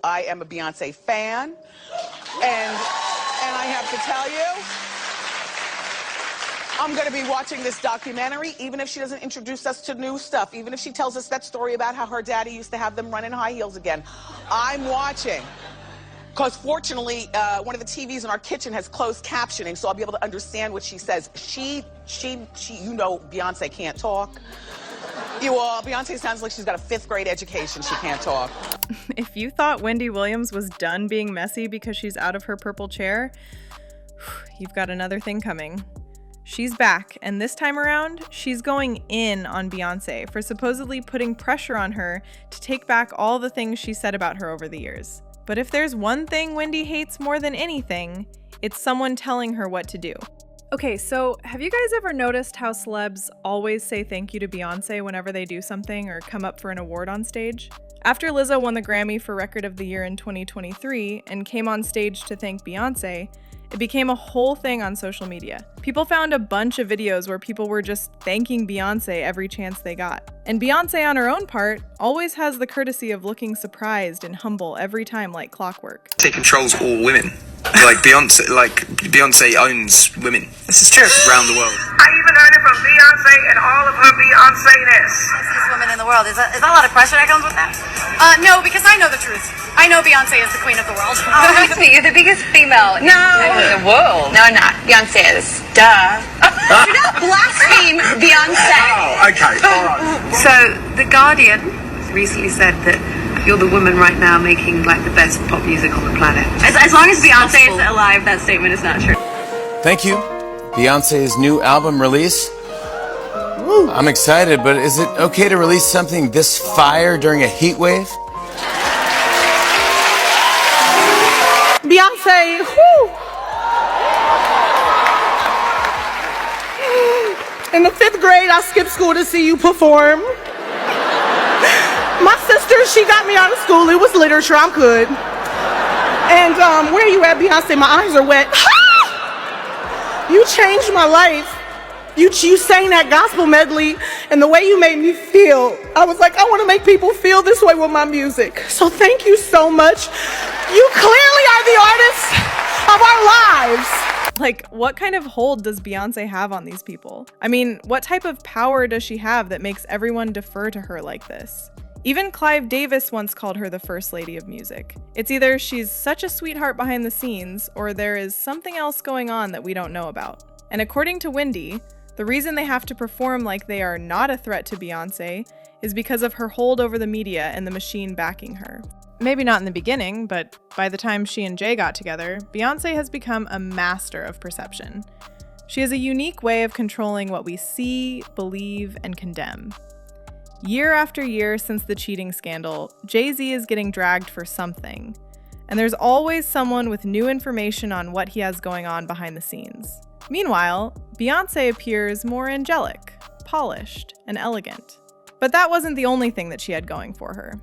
I am a Beyonce fan, and I have to tell you, I'm going to be watching this documentary, even if she doesn't introduce us to new stuff, even if she tells us that story about how her daddy used to have them run in high heels again. I'm watching. Because fortunately, one of the TVs in our kitchen has closed captioning, so I'll be able to understand what she says. You know, Beyonce can't talk. Beyonce sounds like she's got a 5th grade education. She can't talk. If you thought Wendy Williams was done being messy because she's out of her purple chair, you've got another thing coming. She's back, and this time around, she's going in on Beyonce for supposedly putting pressure on her to take back all the things she said about her over the years. But if there's one thing Wendy hates more than anything, it's someone telling her what to do. Okay, so have you guys ever noticed how celebs always say thank you to Beyonce whenever they do something or come up for an award on stage? After Lizzo won the Grammy for Record of the Year in 2023 and came on stage to thank Beyonce, it became a whole thing on social media. People found a bunch of videos where people were just thanking Beyonce every chance they got. And Beyonce, on her own part, always has the courtesy of looking surprised and humble every time like clockwork. She controls all women. Beyonce owns women. This is true. Around the world. I even heard it from Beyonce and all of her Beyonce-ness. Sexiest woman in the world. Is that a lot of pressure that comes with that? No, because I know the truth. I know Beyonce is the queen of the world. Oh, nice to meet you. The biggest female in the world. No, I'm not. Beyonce is. Duh. Do not blaspheme Beyonce. Oh, okay. All right. So, The Guardian recently said that you're the woman right now making like the best pop music on the planet. As long as Beyonce is alive, that statement is not true. Thank you. Beyonce's new album release. Woo. I'm excited, but is it okay to release something this fire during a heat wave? Beyonce, whoo! In the 5th grade, I skipped school to see you perform. My sister, she got me out of school. It was literature. I'm good. And where you at, Beyonce? My eyes are wet. You changed my life. You sang that gospel medley, and the way you made me feel, I was like, I want to make people feel this way with my music. So thank you so much. You clearly are the artist of our lives. Like, what kind of hold does Beyonce have on these people? I mean, what type of power does she have that makes everyone defer to her like this? Even Clive Davis once called her the First Lady of Music. It's either she's such a sweetheart behind the scenes, or there is something else going on that we don't know about. And according to Wendy, the reason they have to perform like they are not a threat to Beyonce is because of her hold over the media and the machine backing her. Maybe not in the beginning, but by the time she and Jay got together, Beyonce has become a master of perception. She has a unique way of controlling what we see, believe, and condemn. Year after year since the cheating scandal, Jay-Z is getting dragged for something. And there's always someone with new information on what he has going on behind the scenes. Meanwhile, Beyonce appears more angelic, polished, and elegant. But that wasn't the only thing that she had going for her.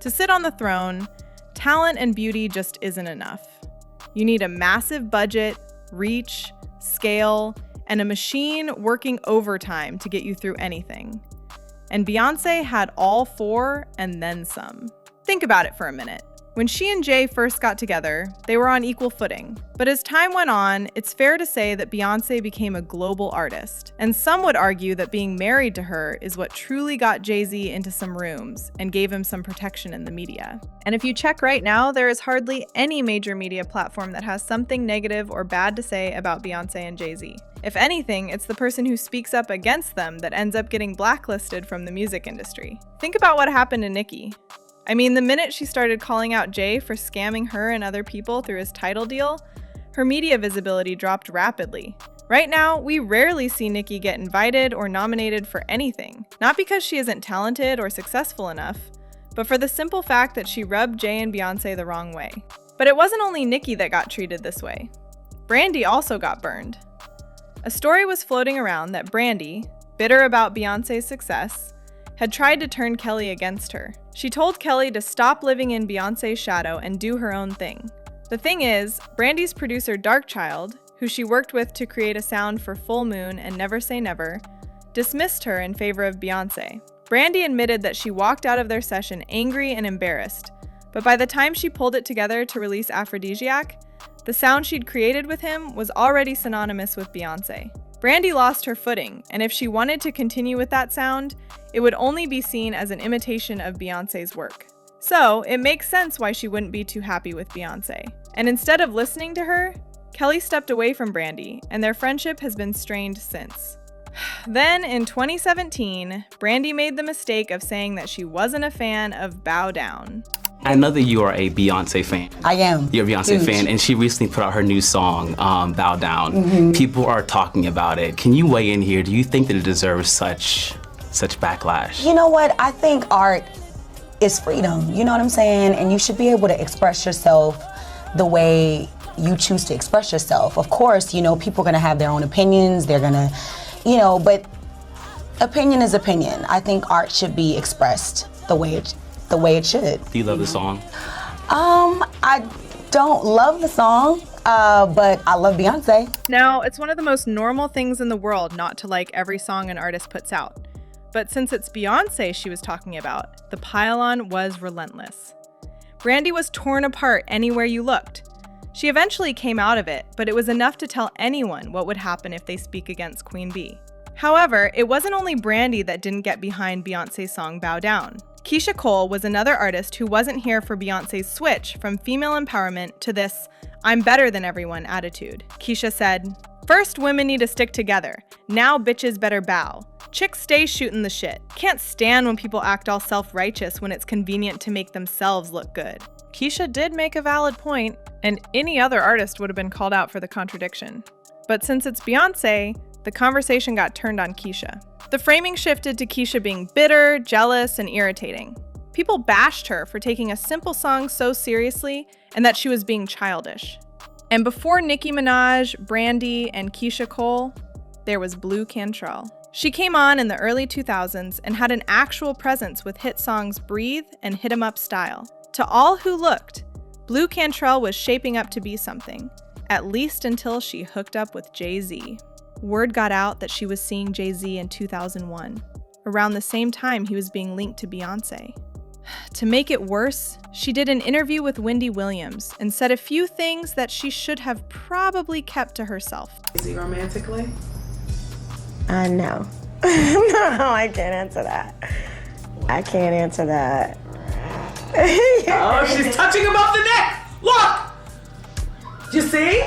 To sit on the throne, talent and beauty just isn't enough. You need a massive budget, reach, scale, and a machine working overtime to get you through anything. And Beyonce had all 4 and then some. Think about it for a minute. When she and Jay first got together, they were on equal footing. But as time went on, it's fair to say that Beyonce became a global artist. And some would argue that being married to her is what truly got Jay-Z into some rooms and gave him some protection in the media. And if you check right now, there is hardly any major media platform that has something negative or bad to say about Beyonce and Jay-Z. If anything, it's the person who speaks up against them that ends up getting blacklisted from the music industry. Think about what happened to Nicki. I mean, the minute she started calling out Jay for scamming her and other people through his title deal, her media visibility dropped rapidly. Right now, we rarely see Nicki get invited or nominated for anything, not because she isn't talented or successful enough, but for the simple fact that she rubbed Jay and Beyonce the wrong way. But it wasn't only Nicki that got treated this way. Brandy also got burned. A story was floating around that Brandy, bitter about Beyonce's success, had tried to turn Kelly against her. She told Kelly to stop living in Beyonce's shadow and do her own thing. The thing is, Brandy's producer Darkchild, who she worked with to create a sound for Full Moon and Never Say Never, dismissed her in favor of Beyonce. Brandy admitted that she walked out of their session angry and embarrassed, But by the time she pulled it together to release Aphrodisiac, the sound she'd created with him was already synonymous with Beyonce. Brandy lost her footing, and if she wanted to continue with that sound, it would only be seen as an imitation of Beyonce's work. So, it makes sense why she wouldn't be too happy with Beyonce. And instead of listening to her, Kelly stepped away from Brandy, and their friendship has been strained since. Then, in 2017, Brandy made the mistake of saying that she wasn't a fan of Bow Down. I know that you are a Beyonce fan. I am. You're a Beyonce fan, and she recently put out her new song, Bow Down. People are talking about it. Can you weigh in here? Do you think that it deserves such backlash? You know what? I think art is freedom. You know what I'm saying? And you should be able to express yourself the way you choose to express yourself. Of course, you know, people are gonna have their own opinions. They're gonna, you know, but opinion is opinion. I think art should be expressed the way it should. Do you love the song? I don't love the song, but I love Beyonce. Now, it's one of the most normal things in the world not to like every song an artist puts out. But since it's Beyonce she was talking about, the pile-on was relentless. Brandy was torn apart anywhere you looked. She eventually came out of it, but it was enough to tell anyone what would happen if they speak against Queen Bee. However, it wasn't only Brandy that didn't get behind Beyonce's song Bow Down. Keisha Cole was another artist who wasn't here for Beyonce's switch from female empowerment to this "I'm better than everyone" attitude. Keisha said, "First, women need to stick together. Now bitches better bow. Chicks stay shooting the shit. Can't stand when people act all self-righteous when it's convenient to make themselves look good." Keisha did make a valid point, and any other artist would have been called out for the contradiction. But since it's Beyonce, the conversation got turned on Keisha. The framing shifted to Keisha being bitter, jealous, and irritating. People bashed her for taking a simple song so seriously and that she was being childish. And before Nicki Minaj, Brandy, and Keisha Cole, there was Blue Cantrell. She came on in the early 2000s and had an actual presence with hit songs Breathe and Hit 'Em Up Style. To all who looked, Blue Cantrell was shaping up to be something, at least until she hooked up with Jay-Z. Word got out that she was seeing Jay-Z in 2001, around the same time he was being linked to Beyonce. To make it worse, she did an interview with Wendy Williams and said a few things that she should have probably kept to herself. Is he romantically? No. No, I can't answer that. I can't answer that. Oh, she's touching him off the neck! Look! You see?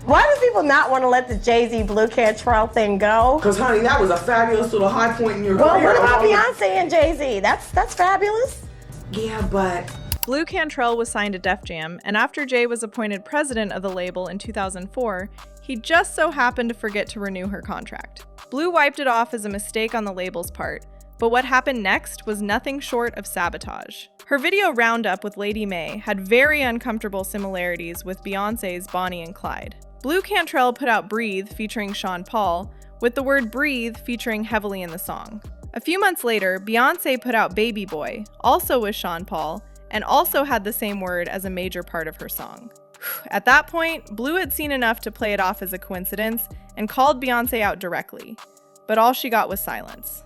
Why do people not want to let the Jay-Z Blue Cantrell thing go? Because, honey, that was a fabulous little high point in your career. career. Well, what about Beyonce and Jay-Z? That's fabulous. Yeah, but... Blue Cantrell was signed to Def Jam, and after Jay was appointed president of the label in 2004, he just so happened to forget to renew her contract. Blue wiped it off as a mistake on the label's part, but what happened next was nothing short of sabotage. Her video Roundup with Lady May had very uncomfortable similarities with Beyonce's Bonnie and Clyde. Blue Cantrell put out Breathe featuring Sean Paul, with the word breathe featuring heavily in the song. A few months later, Beyonce put out Baby Boy, also with Sean Paul, and also had the same word as a major part of her song. At that point, Blue had seen enough to play it off as a coincidence and called Beyonce out directly, but all she got was silence.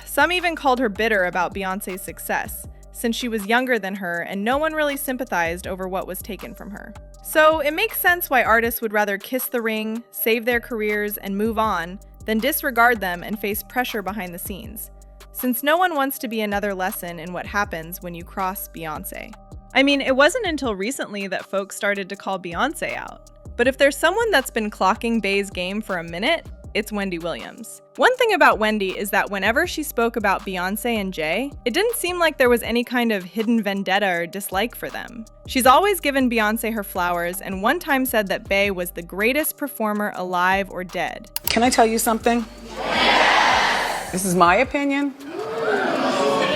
Some even called her bitter about Beyonce's success, since she was younger than her and no one really sympathized over what was taken from her. So it makes sense why artists would rather kiss the ring, save their careers, and move on than disregard them and face pressure behind the scenes, since no one wants to be another lesson in what happens when you cross Beyonce. I mean, it wasn't until recently that folks started to call Beyonce out. But if there's someone that's been clocking Bey's game for a minute, it's Wendy Williams. One thing about Wendy is that whenever she spoke about Beyonce and Jay, it didn't seem like there was any kind of hidden vendetta or dislike for them. She's always given Beyonce her flowers and one time said that Bey was the greatest performer alive or dead. Can I tell you something? Yes. This is my opinion.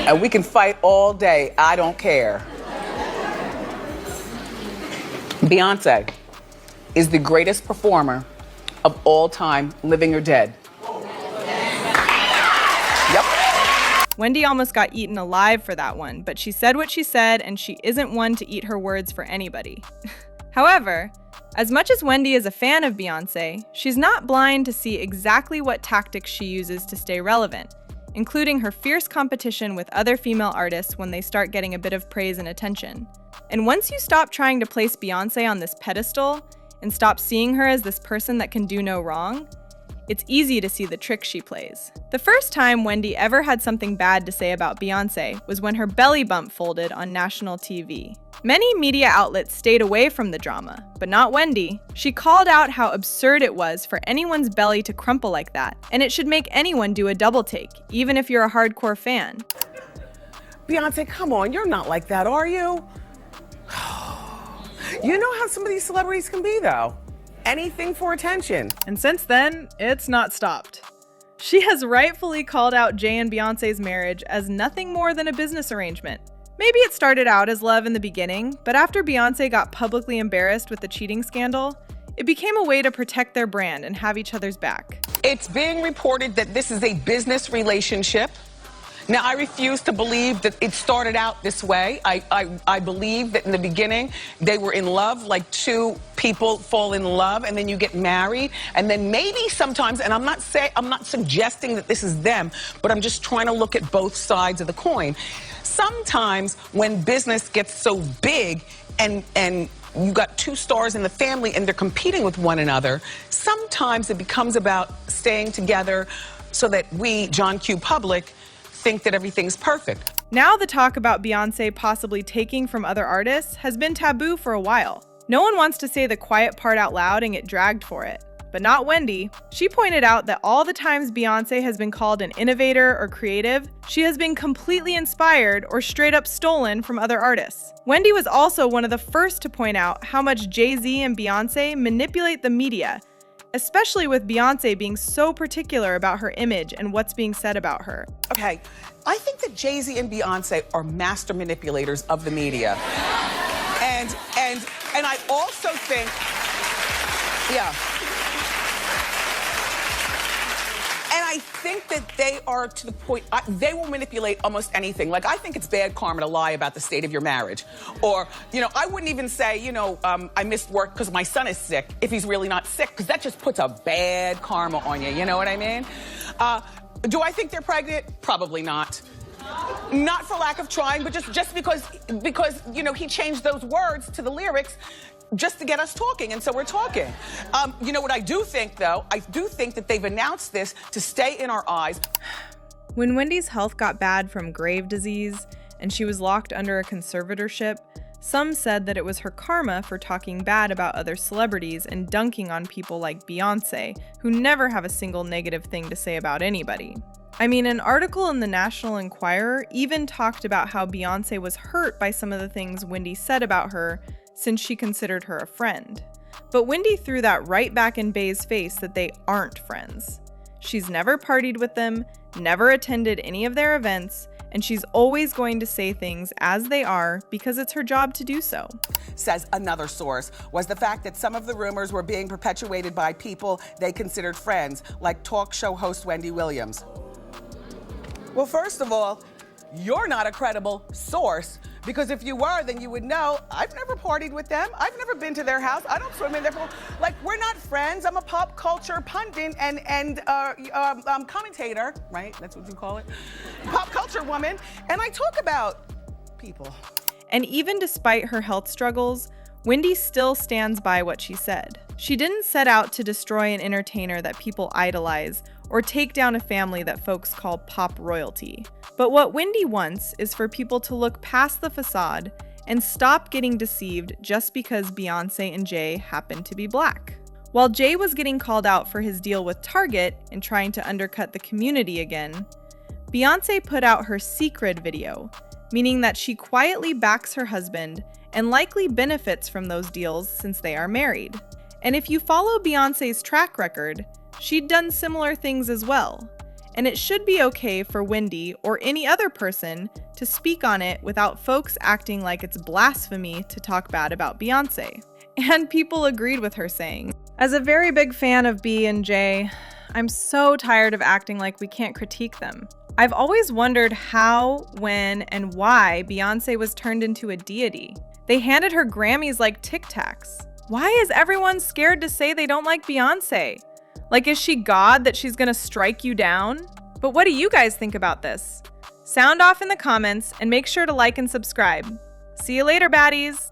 And we can fight all day. I don't care. Beyonce is the greatest performer of all time, living or dead. Yep. Wendy almost got eaten alive for that one, but she said what she said, and she isn't one to eat her words for anybody. However, as much as Wendy is a fan of Beyonce, she's not blind to see exactly what tactics she uses to stay relevant, including her fierce competition with other female artists when they start getting a bit of praise and attention. And once you stop trying to place Beyonce on this pedestal and stop seeing her as this person that can do no wrong, it's easy to see the tricks she plays. The first time Wendy ever had something bad to say about Beyonce was when her belly bump folded on national TV. Many media outlets stayed away from the drama, but not Wendy. She called out how absurd it was for anyone's belly to crumple like that, and it should make anyone do a double take, even if you're a hardcore fan. Beyonce, come on, you're not like that, are you? You know how some of these celebrities can be, though. Anything for attention. And since then, it's not stopped. She has rightfully called out Jay and Beyonce's marriage as nothing more than a business arrangement. Maybe it started out as love in the beginning, but after Beyonce got publicly embarrassed with the cheating scandal, it became a way to protect their brand and have each other's back. It's being reported that this is a business relationship. Now, I refuse to believe that it started out this way. I believe that in the beginning, they were in love, like two people fall in love, and then you get married, and then maybe sometimes, and I'm not suggesting that this is them, but I'm just trying to look at both sides of the coin. Sometimes when business gets so big and you got two stars in the family and they're competing with one another, sometimes it becomes about staying together so that we, John Q. Public, think that everything's perfect. Now the talk about Beyonce possibly taking from other artists has been taboo for a while. No one wants to say the quiet part out loud and get dragged for it. But not Wendy. She pointed out that all the times Beyonce has been called an innovator or creative, she has been completely inspired or straight up stolen from other artists. Wendy was also one of the first to point out how much Jay-Z and Beyonce manipulate the media, especially with Beyonce being so particular about her image and what's being said about her. Okay, I think that Jay-Z and Beyonce are master manipulators of the media. And I also think, yeah. And I think that they are to the point, they will manipulate almost anything. Like, I think it's bad karma to lie about the state of your marriage. Or, you know, I wouldn't even say, you know, I missed work because my son is sick, if he's really not sick, because that just puts a bad karma on you, you know what I mean? Do I think they're pregnant? Probably not. Not for lack of trying, but just because, you know, he changed those words to the lyrics just to get us talking, and so we're talking. You know what I do think, though? I do think that they've announced this to stay in our eyes. When Wendy's health got bad from grave disease and she was locked under a conservatorship, some said that it was her karma for talking bad about other celebrities and dunking on people like Beyonce, who never have a single negative thing to say about anybody. I mean, an article in the National Enquirer even talked about how Beyonce was hurt by some of the things Wendy said about her since she considered her a friend. But Wendy threw that right back in Bey's face that they aren't friends. She's never partied with them, never attended any of their events, and she's always going to say things as they are because it's her job to do so. Says another source, was the fact that some of the rumors were being perpetuated by people they considered friends, like talk show host Wendy Williams. Well, first of all, you're not a credible source, because if you were, then you would know, I've never partied with them. I've never been to their house. I don't swim in their pool. Like, we're not friends. I'm a pop culture pundit and commentator, right? That's what you call it. Pop culture woman. And I talk about people. And even despite her health struggles, Wendy still stands by what she said. She didn't set out to destroy an entertainer that people idolize or take down a family that folks call pop royalty. But what Wendy wants is for people to look past the facade and stop getting deceived just because Beyonce and Jay happen to be black. While Jay was getting called out for his deal with Target and trying to undercut the community again, Beyonce put out her secret video, meaning that she quietly backs her husband and likely benefits from those deals since they are married. And if you follow Beyonce's track record, she'd done similar things as well. And it should be okay for Wendy or any other person to speak on it without folks acting like it's blasphemy to talk bad about Beyonce. And people agreed with her saying, "As a very big fan of B and J, I'm so tired of acting like we can't critique them. I've always wondered how, when, and why Beyonce was turned into a deity. They handed her Grammys like Tic Tacs. Why is everyone scared to say they don't like Beyonce? Like, is she God that she's gonna strike you down? But what do you guys think about this? Sound off in the comments and make sure to like and subscribe. See you later, baddies!